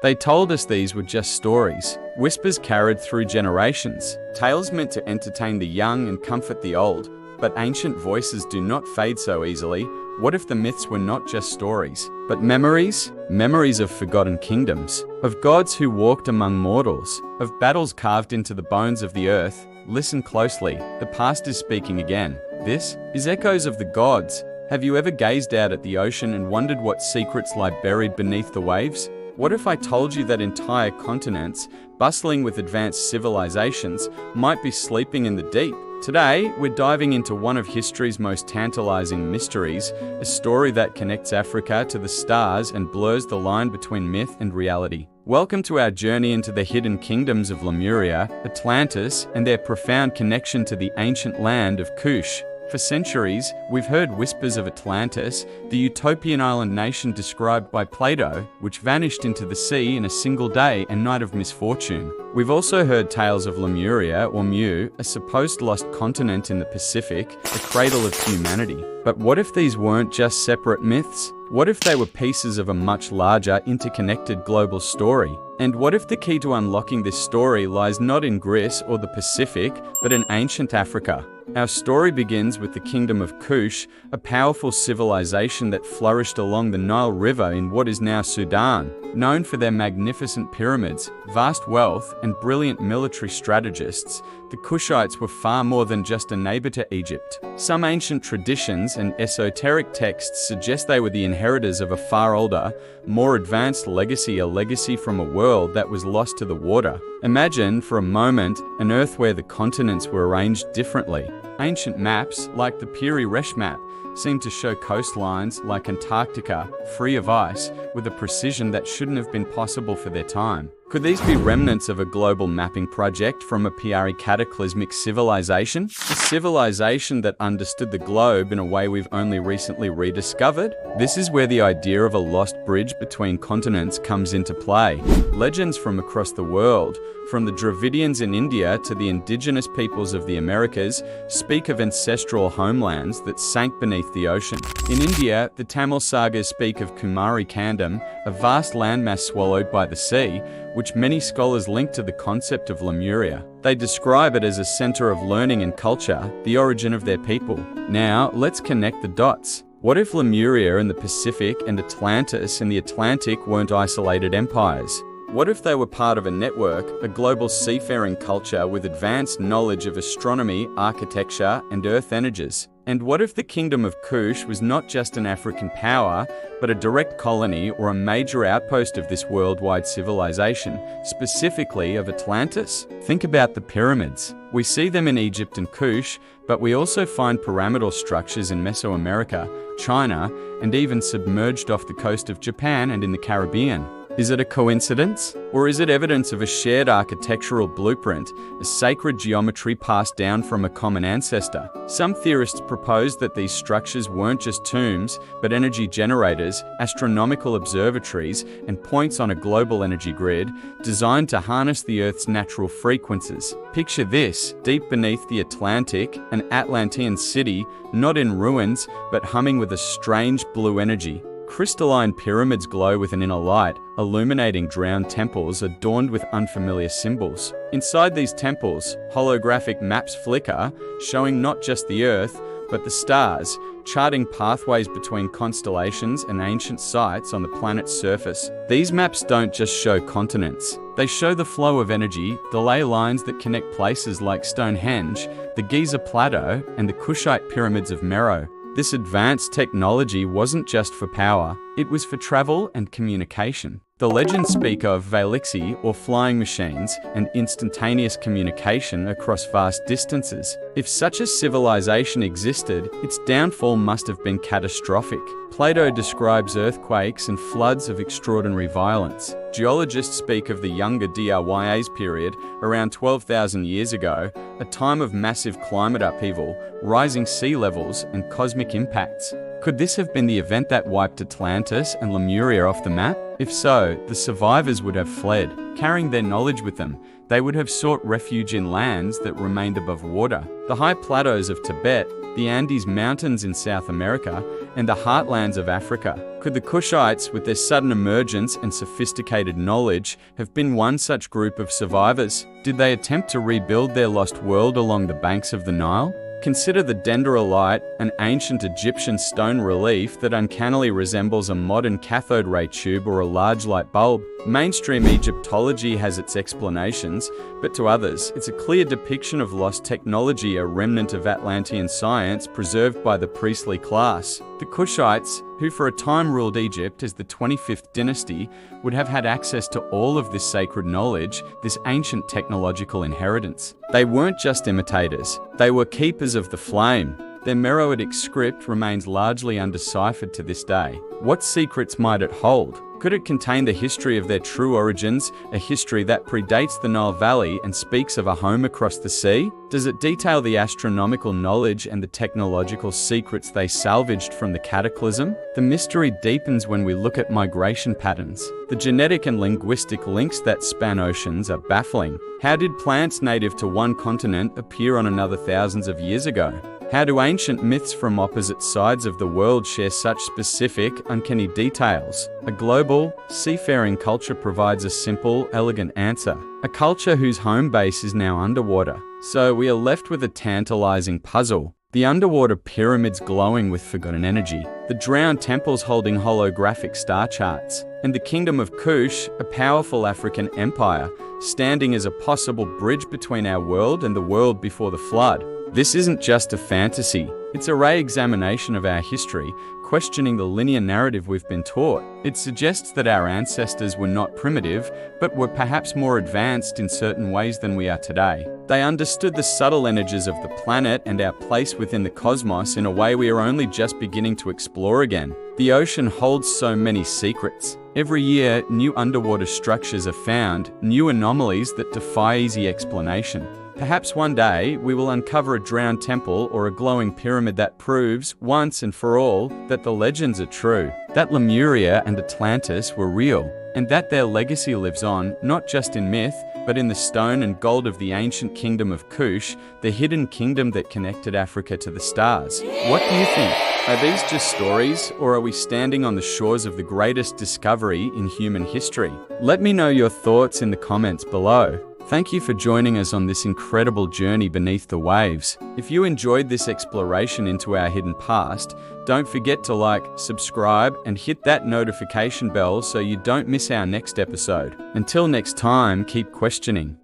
They told us these were just stories, whispers carried through generations, tales meant to entertain the young and comfort the old. But ancient voices do not fade so easily. What if the myths were not just stories, but memories? Memories of forgotten kingdoms, of gods who walked among mortals, of battles carved into the bones of the earth. Listen closely, the past is speaking again. This is Echoes of the Gods. Have you ever gazed out at the ocean and wondered what secrets lie buried beneath the waves? What if I told you that entire continents, bustling with advanced civilizations, might be sleeping in the deep? Today, we're diving into one of history's most tantalizing mysteries, a story that connects Africa to the stars and blurs the line between myth and reality. Welcome to our journey into the hidden kingdoms of Lemuria, Atlantis, and their profound connection to the ancient land of Kush. For centuries, we've heard whispers of Atlantis, the utopian island nation described by Plato, which vanished into the sea in a single day and night of misfortune. We've also heard tales of Lemuria, or Mu, a supposed lost continent in the Pacific, the cradle of humanity. But what if these weren't just separate myths? What if they were pieces of a much larger, interconnected global story? And what if the key to unlocking this story lies not in Greece or the Pacific, but in ancient Africa? Our story begins with the kingdom of Kush, a powerful civilization that flourished along the Nile River in what is now Sudan. Known for their magnificent pyramids, vast wealth, and brilliant military strategists, the Kushites were far more than just a neighbor to Egypt. Some ancient traditions and esoteric texts suggest they were the inheritors of a far older, more advanced legacy, a legacy from a world that was lost to the water. Imagine, for a moment, an Earth where the continents were arranged differently. Ancient maps, like the Piri Resh map, seem to show coastlines like Antarctica, free of ice, with a precision that shouldn't have been possible for their time. Could these be remnants of a global mapping project from a Piri cataclysmic civilization? A civilization that understood the globe in a way we've only recently rediscovered? This is where the idea of a lost bridge between continents comes into play. Legends from across the world, from the Dravidians in India to the indigenous peoples of the Americas, speak of ancestral homelands that sank beneath the ocean. In India, the Tamil sagas speak of Kumari Kandam, a vast landmass swallowed by the sea, which many scholars link to the concept of Lemuria. They describe it as a center of learning and culture, the origin of their people. Now, let's connect the dots. What if Lemuria in the Pacific and Atlantis in the Atlantic weren't isolated empires? What if they were part of a network, a global seafaring culture with advanced knowledge of astronomy, architecture, and earth energies? And what if the kingdom of Kush was not just an African power, but a direct colony or a major outpost of this worldwide civilization, specifically of Atlantis? Think about the pyramids. We see them in Egypt and Kush, but we also find pyramidal structures in Mesoamerica, China, and even submerged off the coast of Japan and in the Caribbean. Is it a coincidence? Or is it evidence of a shared architectural blueprint, a sacred geometry passed down from a common ancestor? Some theorists propose that these structures weren't just tombs, but energy generators, astronomical observatories, and points on a global energy grid designed to harness the Earth's natural frequencies. Picture this, deep beneath the Atlantic, an Atlantean city, not in ruins, but humming with a strange blue energy. Crystalline pyramids glow with an inner light, illuminating drowned temples adorned with unfamiliar symbols. Inside these temples, holographic maps flicker, showing not just the Earth, but the stars, charting pathways between constellations and ancient sites on the planet's surface. These maps don't just show continents. They show the flow of energy, the ley lines that connect places like Stonehenge, the Giza Plateau, and the Kushite pyramids of Meroe. This advanced technology wasn't just for power, it was for travel and communication. The legends speak of Velixi, or flying machines, and instantaneous communication across vast distances. If such a civilization existed, its downfall must have been catastrophic. Plato describes earthquakes and floods of extraordinary violence. Geologists speak of the Younger Dryas period, around 12,000 years ago, a time of massive climate upheaval, rising sea levels, and cosmic impacts. Could this have been the event that wiped Atlantis and Lemuria off the map? If so, the survivors would have fled, carrying their knowledge with them. They would have sought refuge in lands that remained above water. The high plateaus of Tibet, the Andes Mountains in South America, and the heartlands of Africa. Could the Kushites, with their sudden emergence and sophisticated knowledge, have been one such group of survivors? Did they attempt to rebuild their lost world along the banks of the Nile? Consider the dendrolite, an ancient Egyptian stone relief that uncannily resembles a modern cathode ray tube or a large light bulb. Mainstream Egyptology has its explanations, but to others, it's a clear depiction of lost technology, a remnant of Atlantean science preserved by the priestly class. The Kushites, who for a time ruled Egypt as the 25th dynasty, would have had access to all of this sacred knowledge, this ancient technological inheritance. They weren't just imitators, they were keepers of the flame. Their Meroitic script remains largely undeciphered to this day. What secrets might it hold? Could it contain the history of their true origins, a history that predates the Nile Valley and speaks of a home across the sea? Does it detail the astronomical knowledge and the technological secrets they salvaged from the cataclysm? The mystery deepens when we look at migration patterns. The genetic and linguistic links that span oceans are baffling. How did plants native to one continent appear on another thousands of years ago? How do ancient myths from opposite sides of the world share such specific, uncanny details? A global, seafaring culture provides a simple, elegant answer. A culture whose home base is now underwater. So we are left with a tantalizing puzzle. The underwater pyramids glowing with forgotten energy, the drowned temples holding holographic star charts, and the kingdom of Kush, a powerful African empire, standing as a possible bridge between our world and the world before the flood. This isn't just a fantasy, it's a re-examination of our history, questioning the linear narrative we've been taught. It suggests that our ancestors were not primitive, but were perhaps more advanced in certain ways than we are today. They understood the subtle energies of the planet and our place within the cosmos in a way we are only just beginning to explore again. The ocean holds so many secrets. Every year, new underwater structures are found, new anomalies that defy easy explanation. Perhaps one day, we will uncover a drowned temple or a glowing pyramid that proves, once and for all, that the legends are true, that Lemuria and Atlantis were real, and that their legacy lives on, not just in myth, but in the stone and gold of the ancient kingdom of Kush, the hidden kingdom that connected Africa to the stars. What do you think? Are these just stories, or are we standing on the shores of the greatest discovery in human history? Let me know your thoughts in the comments below. Thank you for joining us on this incredible journey beneath the waves. If you enjoyed this exploration into our hidden past, don't forget to like, subscribe, and hit that notification bell so you don't miss our next episode. Until next time, keep questioning.